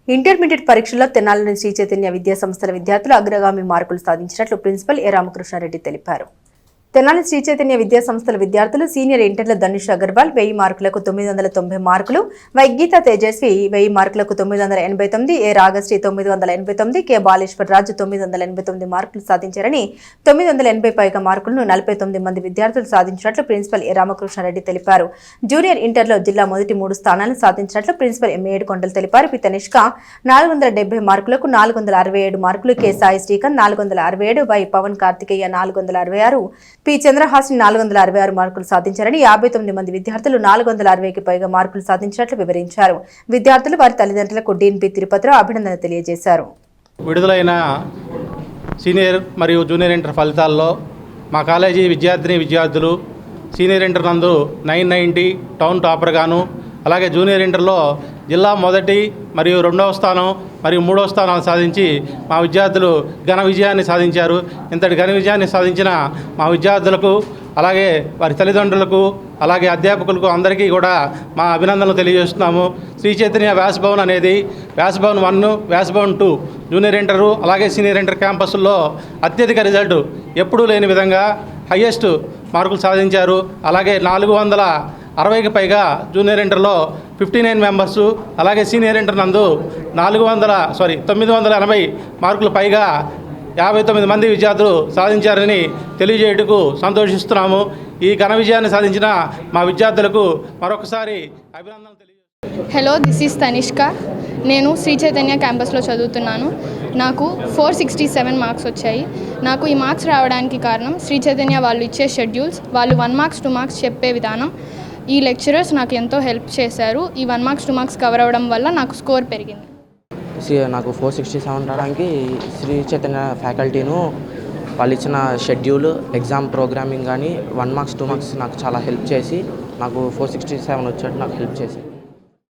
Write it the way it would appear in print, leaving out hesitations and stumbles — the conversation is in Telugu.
ఇంటర్మీడియట్ పరీక్షల్లో తెనాలిలోని శ్రీ చైతన్య విద్యా సంస్థల విద్యార్థులు అగ్రగామి మార్కులు సాధించినట్లు ప్రిన్సిపల్ ఏ రామకృష్ణారెడ్డి తెలిపారు. తెనాలి శ్రీ చైతన్య విద్యా సంస్థల విద్యార్థులు సీనియర్ ఇంటర్లో ధనుష్ అగర్వాల్ 1000 మార్కులకు 990 మార్కులు, వైగీత తేజస్వి 1000 మార్కులకు 989, ఏ రాగశ్రీ 989, కె బాలేశ్వర్ రాజు 989 మార్కులు సాధించారని 980 పైగా మార్కులను 49 మంది విద్యార్థులు సాధించినట్లు ప్రిన్సిపల్ ఏ రామకృష్ణారెడ్డి తెలిపారు. జూనియర్ ఇంటర్లో జిల్లా మొదటి 3 స్థానాలను సాధించినట్లు ప్రిన్సిపల్ ఎం ఏడుకొండలు తెలిపారు. పి తనిష్క 470 మార్కులకు 467 మార్కులు, K Sai Srikanth 467, Y Pavan Karthikeya 466, P Chandrahasini 466 మార్కులు సాధించారని 59 మంది విద్యార్థులు 460కి పైగా మార్కులు సాధించినట్లు వివరించారు. విద్యార్థులు వారి తల్లిదండ్రులకు డీన్.పి. తిరుపతిరావు అభినందన తెలియజేశారు. విడుదలైన సీనియర్ మరియు జూనియర్ ఇంటర్ ఫలితాల్లో మా కాలేజీ విద్యార్థులు సీనియర్ ఇంటర్ నందు 990 టౌన్ టాపర్ గాను, అలాగే జూనియర్ ఇంటర్లో జిల్లా మొదటి మరియు 2వ స్థానం మరియు 3వ స్థానాలు సాధించి మా విద్యార్థులు ఘన విజయాన్ని సాధించారు. ఇంతటి ఘన విజయాన్ని సాధించిన మా విద్యార్థులకు, అలాగే వారి తల్లిదండ్రులకు, అలాగే అధ్యాపకులకు అందరికీ కూడా మా అభినందనలు తెలియజేస్తున్నాము. శ్రీ చైతన్య వ్యాసభవన్ అనేది వ్యాసభవన్ 1, వ్యాసభవన్ 2 జూనియర్ ఇంటరు అలాగే సీనియర్ ఇంటర్ క్యాంపస్ల్లో అత్యధిక రిజల్ట్ ఎప్పుడూ లేని విధంగా హయ్యెస్ట్ మార్కులు సాధించారు. అలాగే 460కి పైగా జూనియర్ ఇంటర్లో 59 మెంబర్సు, అలాగే సీనియర్ ఇంటర్ నందు 980 మార్కులు పైగా 59 మంది విద్యార్థులు సాధించారని తెలియజేయటకు సంతోషిస్తున్నాము. ఈ ఘన విజయాన్ని సాధించిన మా విద్యార్థులకు మరొకసారి అభినందనలు తెలియజేస్తున్నాము. Hello, this is Tanishq. నేను శ్రీ చైతన్య క్యాంపస్లో చదువుతున్నాను. నాకు 467 మార్క్స్ వచ్చాయి. నాకు ఈ మార్క్స్ రావడానికి కారణం శ్రీ చైతన్య వాళ్ళు ఇచ్చే షెడ్యూల్స్, వాళ్ళు 1 మార్క్స్ 2 మార్క్స్ చెప్పే విధానం. ఈ లెక్చరర్స్ నాకు ఎంతో హెల్ప్ చేశారు. ఈ 1 మార్క్స్ 2 మార్క్స్ కవర్ అవ్వడం వల్ల నాకు స్కోర్ పెరిగింది. నాకు 467 రావడానికి శ్రీ చైతన్య ఫ్యాకల్టీను వాళ్ళు ఇచ్చిన షెడ్యూల్, ఎగ్జామ్ ప్రోగ్రామింగ్ కానీ 1 మార్క్స్ 2 మార్క్స్ నాకు చాలా హెల్ప్ చేసి నాకు 467 వచ్చేట్టు నాకు హెల్ప్ చేసి